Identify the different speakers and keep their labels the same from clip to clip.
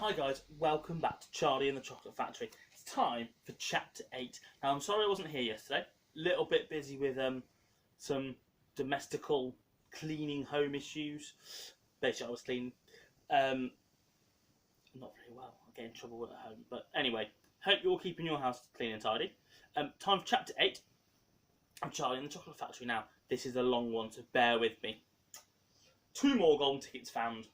Speaker 1: Hi guys, welcome back to Charlie and the Chocolate Factory. It's time for Chapter 8. Now I'm sorry I wasn't here yesterday. Little bit busy with some domestical cleaning home issues. Basically I was cleaning. Not very well. I get in trouble at home. But anyway, hope you're all keeping your house clean and tidy. Time for Chapter 8. I'm Charlie and the Chocolate Factory. Now, this is a long one, so bear with me. 2 more golden tickets found.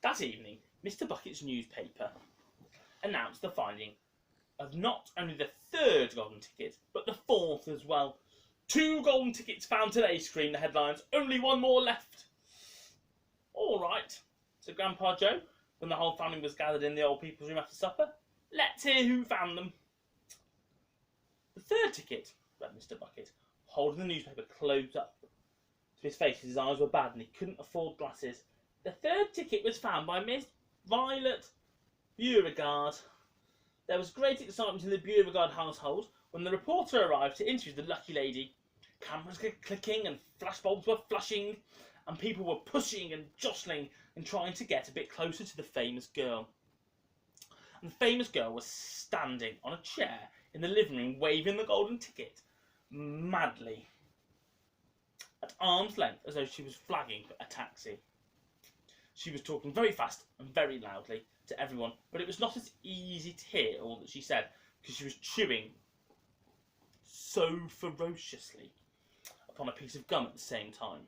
Speaker 1: That evening, Mr. Bucket's newspaper announced the finding of not only the 3rd golden ticket, but the 4th as well. 2 golden tickets found today, screamed the headlines. Only 1 more left. All right, said Grandpa Joe, when the whole family was gathered in the old people's room after supper. Let's hear who found them. The 3rd ticket, read Mr. Bucket, holding the newspaper close up to his face, his eyes were bad and he couldn't afford glasses. The 3rd ticket was found by Miss Violet Beauregard. There was great excitement in the Beauregard household when the reporter arrived to interview the lucky lady. Cameras were clicking and flashbulbs were flashing and people were pushing and jostling and trying to get a bit closer to the famous girl. And the famous girl was standing on a chair in the living room waving the golden ticket madly at arm's length as though she was flagging a taxi. She was talking very fast and very loudly to everyone, but it was not as easy to hear all that she said because she was chewing so ferociously upon a piece of gum at the same time.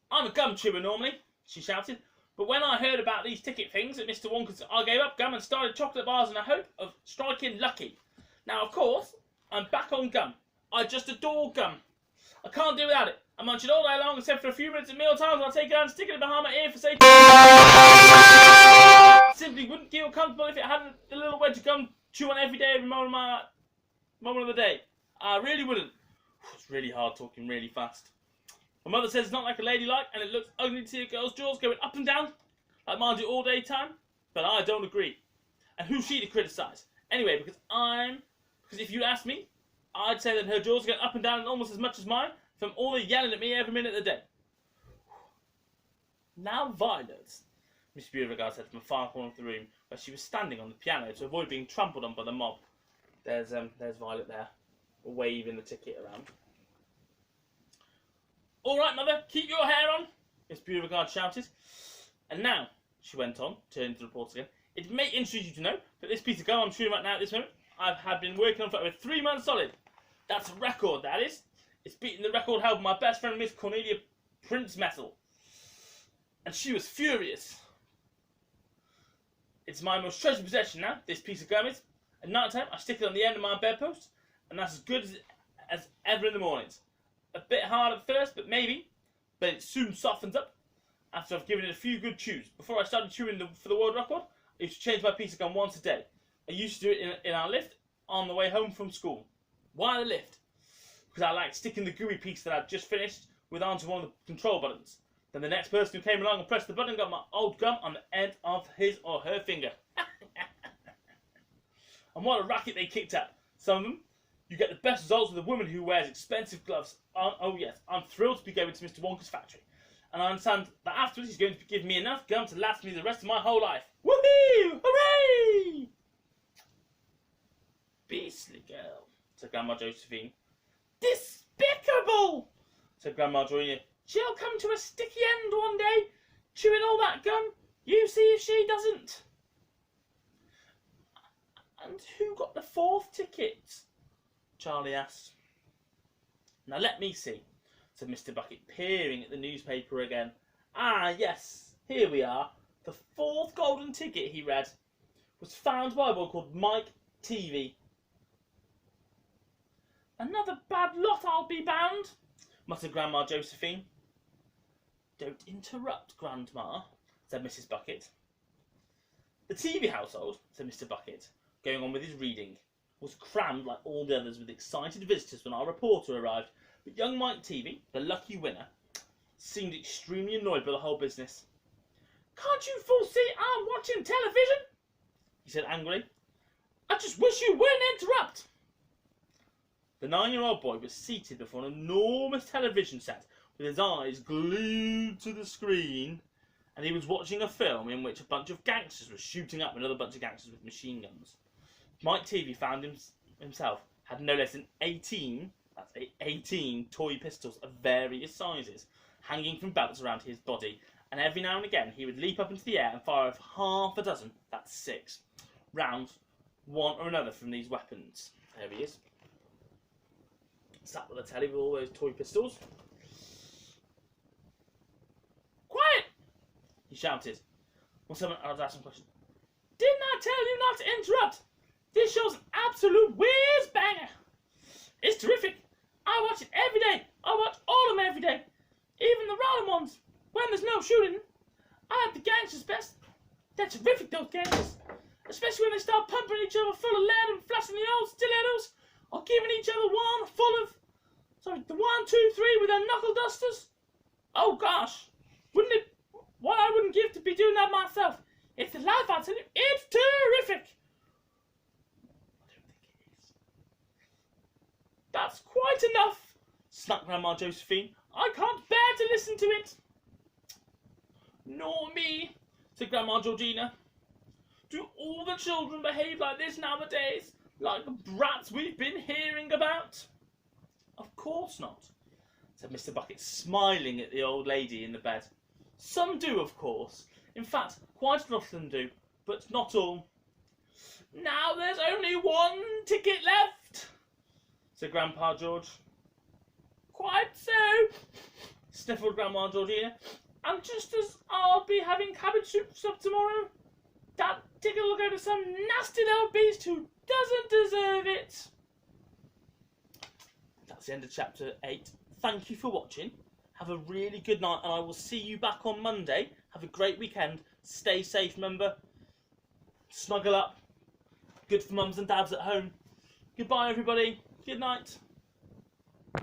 Speaker 1: I'm a gum chewer normally, she shouted, but when I heard about these ticket things at Mr. Wonka's, I gave up gum and started chocolate bars in the hope of striking lucky. Now, of course, I'm back on gum. I just adore gum. I can't do without it. I munch it all day long, except for a few minutes at meal times. I'll take it out and stick it behind my ear for safety. Simply wouldn't feel comfortable if it had a little wedge of gum chew on every day, every moment of the day. I really wouldn't. It's really hard talking really fast. My mother says it's not like a ladylike, and it looks ugly to see a girl's jaws going up and down, like mine do all day time. But I don't agree. And who's she to criticise? Anyway, because if you ask me, I'd say that her jaws are going up and down almost as much as mine from all the yelling at me every minute of the day. Now, Violet, Miss Beauregard said from a far corner of the room where she was standing on the piano to avoid being trampled on by the mob. There's Violet there, waving the ticket around. All right, Mother, keep your hair on, Miss Beauregard shouted. And now, she went on, turning to the reporter again, it may interest you to know that this piece of gum I'm chewing right now at this moment, I've been working on for over 3 months solid. That's a record, that is. It's beaten the record held by my best friend, Miss Cornelia Prince-Metal. And she was furious. It's my most treasured possession now, this piece of gum is. At night time, I stick it on the end of my bedpost, and that's as good as ever in the mornings. A bit hard at first, but it soon softens up after I've given it a few good chews. Before I started chewing for the world record, I used to change my piece of gum once a day. I used to do it in our lift on the way home from school. Why the lift? Because I liked sticking the gooey piece that I'd just finished with onto one of the control buttons. Then the next person who came along and pressed the button got my old gum on the end of his or her finger. And what a racket they kicked up. Some of them, you get the best results with a woman who wears expensive gloves. Oh yes, I'm thrilled to be going to Mr. Wonka's factory. And I understand that afterwards he's going to give me enough gum to last me the rest of my whole life. Woohoo! Hooray! Beastly girl, said Grandma Josephine. Despicable, said Grandma Joanna. She'll come to a sticky end one day, chewing all that gum. You see if she doesn't. And who got the 4th ticket? Charlie asked. Now let me see, said Mr. Bucket, peering at the newspaper again. Ah, yes, here we are. The 4th golden ticket, he read, was found by a boy called Mike TV. Another bad lot, I'll be bound, muttered Grandma Josephine. Don't interrupt, Grandma, said Mrs. Bucket. The TV household, said Mr. Bucket, going on with his reading, was crammed like all the others with excited visitors when our reporter arrived. But young Mike TV, the lucky winner, seemed extremely annoyed by the whole business. Can't you foresee I'm watching television? He said angrily. I just wish you wouldn't interrupt. The 9-year-old boy was seated before an enormous television set with his eyes glued to the screen, and he was watching a film in which a bunch of gangsters were shooting up another bunch of gangsters with machine guns. Mike Teavee found himself had no less than 18, that's 18 toy pistols of various sizes hanging from belts around his body, and every now and again he would leap up into the air and fire off half a dozen, that's 6, rounds, one or another from these weapons. There he is. Sat with the telly with all those toy pistols. Quiet! He shouted. Well, someone else asked him a question. Didn't I tell you not to interrupt? This show's an absolute whiz banger. It's terrific. I watch it every day. I watch all of them every day. Even the random ones, when there's no shooting. I like the gangsters best. They're terrific, those gangsters. Especially when they start pumping each other full of lead and flashing the old stilettos, or giving each other one full of, the 1, 2, 3 with their knuckle dusters. Oh gosh, wouldn't it, what I wouldn't give to be doing that myself. It's the life, I tell you, it's terrific. I don't think it is. That's quite enough, snapped Grandma Josephine. I can't bear to listen to it. Nor me, said Grandma Georgina. Do all the children behave like this nowadays? Like the brats we've been hearing about? Of course not, said Mr. Bucket, smiling at the old lady in the bed. Some do, of course. In fact, quite a lot of them do, but not all. Now there's only one ticket left, said Grandpa George. Quite so, sniffled Grandma Georgina. And just as I'll be having cabbage soup up tomorrow, that ticket will go to some nasty little beast who doesn't deserve it. That's the end of chapter 8. Thank you for watching. Have a really good night, and I will see you back on Monday. Have a great weekend. Stay safe, remember. Snuggle up. Good for mums and dads at home. Goodbye, everybody. Good night.